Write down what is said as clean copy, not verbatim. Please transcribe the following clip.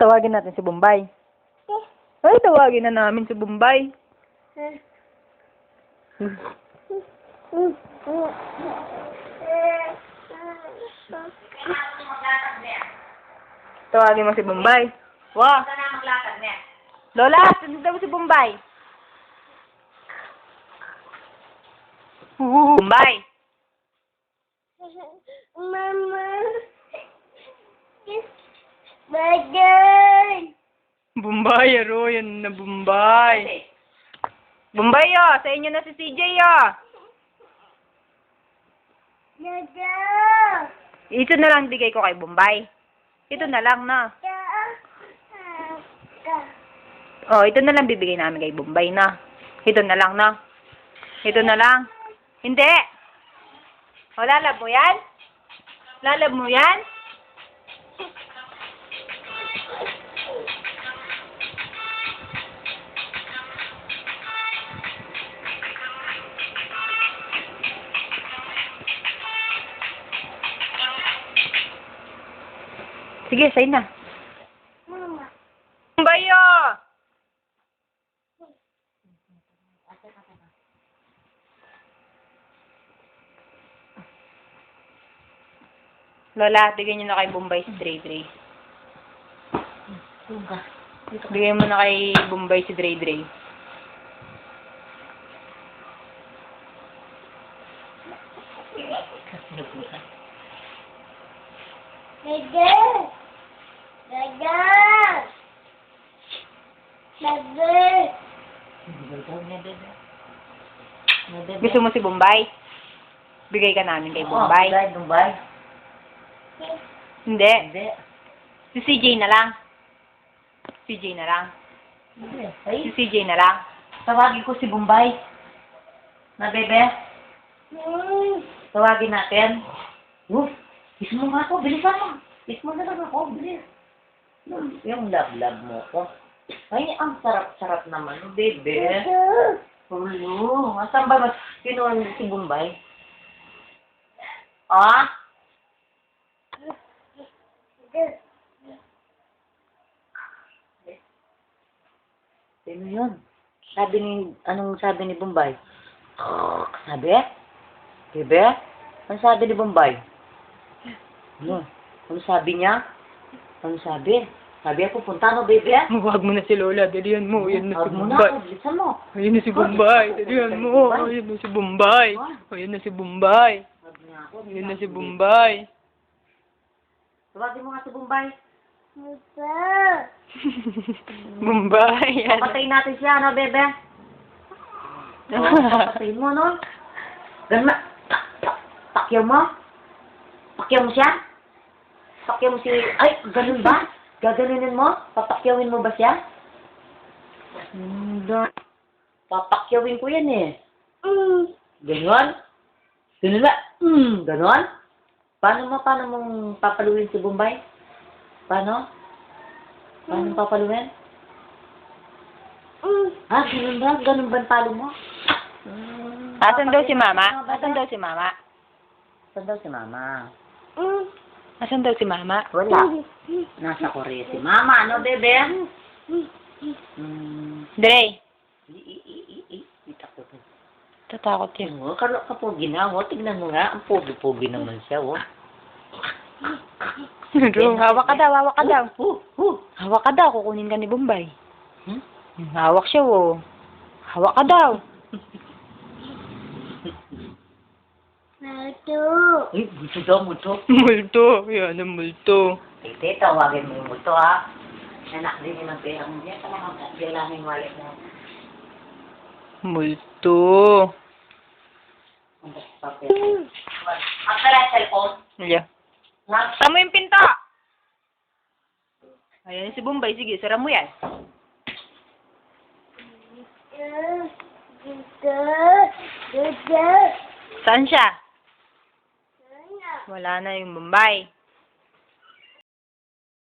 Tawagin natin si Bombay. Ay, tawagin na namin si Bombay. Tawagin mo si Bombay. Wow. Lola, sundan mo si Bombay. Bombay. Mama. Bagay. Bombay, aro. Yan na Bombay. Bombay, oh. Sa inyo na si CJ, oh. Dada. Ito na lang bigay ko kay Bombay. Ito na lang, na. Oh, ito na lang bibigay namin kay Bombay, na. Ito na lang, na. Ito na lang. Hindi. O, lalab mo yan? Lalab mo yan? Sige, sa'yo na. Mama. Bombay, oh. Lola, bigyan niyo na kay Bombay si Dre Dre. Bigyan mo na kay Bombay si Dre Dre. Dada. Dada. Dada. Gusto mo si Bombay? Bigay ka namin kay Bombay. Bombay. Hindi. Hindi. Si CJ na lang. CJ na lang. Hindi. Si Ay, CJ na lang. tawagin ko si Bombay. Na, bebe? Tawagin natin. Kiss mo nga ako. Bilisan mo. Kiss mo na lang ako. Bilis. Yung love-love mo ko. Ay, ang sarap-sarap naman, bebe. Ulo. Asan ba mas kinuha niyo si Bombay? Ah? Sino yun? Anong sabi ni Bombay? Sabi? Bebe? Ano sabi ni Bombay? Ano? Ano sabi niya? Ano sabi? Sabi ako, punta no, bebe? Huwag mo na si Lola. Dalihan mo. Ayan na si Huwag mo na Bombay. ako, bilisan mo. Ayan na si Bombay. Dalihan mo. Ayan na si Bombay. Ayan na si Bombay. Huwag niya ako. Ayan na si Bombay. Tawagin mo nga si Bombay. Bombay. Yan. Papatayin natin siya, no, bebe? Papatayin mo, no? Ganun na. Pakyaw mo? Pakyaw mo siya? Pakyaw mo si... Ay, ganun ba? Gaganunin mo? Papakyawin mo ba siya? Hindi. Papakyawin ko yan eh. Ganon? Ganon na? Ganon? Paano mong papaluin si Bombay? Paano? Paano papaluin? Ah, ganun ba? Ganun ba ang palo mo? Asan daw si Mama? Asan daw si Mama? Saan daw si Mama? Asan daw si Mama? Wala. Nasa Korea si Mama, ano, bebe? Dre. Itakot. Tatakot yan. Oh, kapogi na, oh. Tignan mo nga. Ang pogi-pogi naman siya, oh. Hawak ka daw, hawak ka daw. Oh. Hawak ka daw, kukunin ka ni Bombay. Hmm? Hawak siya, oh. Hawak ka daw. Ay, multo daw, multo. Multo. Yan ang multo. Tete, tawagin mo yung multo, ha? Anak din yung pera mo dyan. Talagang kailangan yung wallet mo. Multo. Ang papel. Ang pala, cellphone. Yeah. Nga. Sara mo yung pinto! Ayan si Bombay. Sige, sara mo yan. Saan siya? Wala na yung Bombay.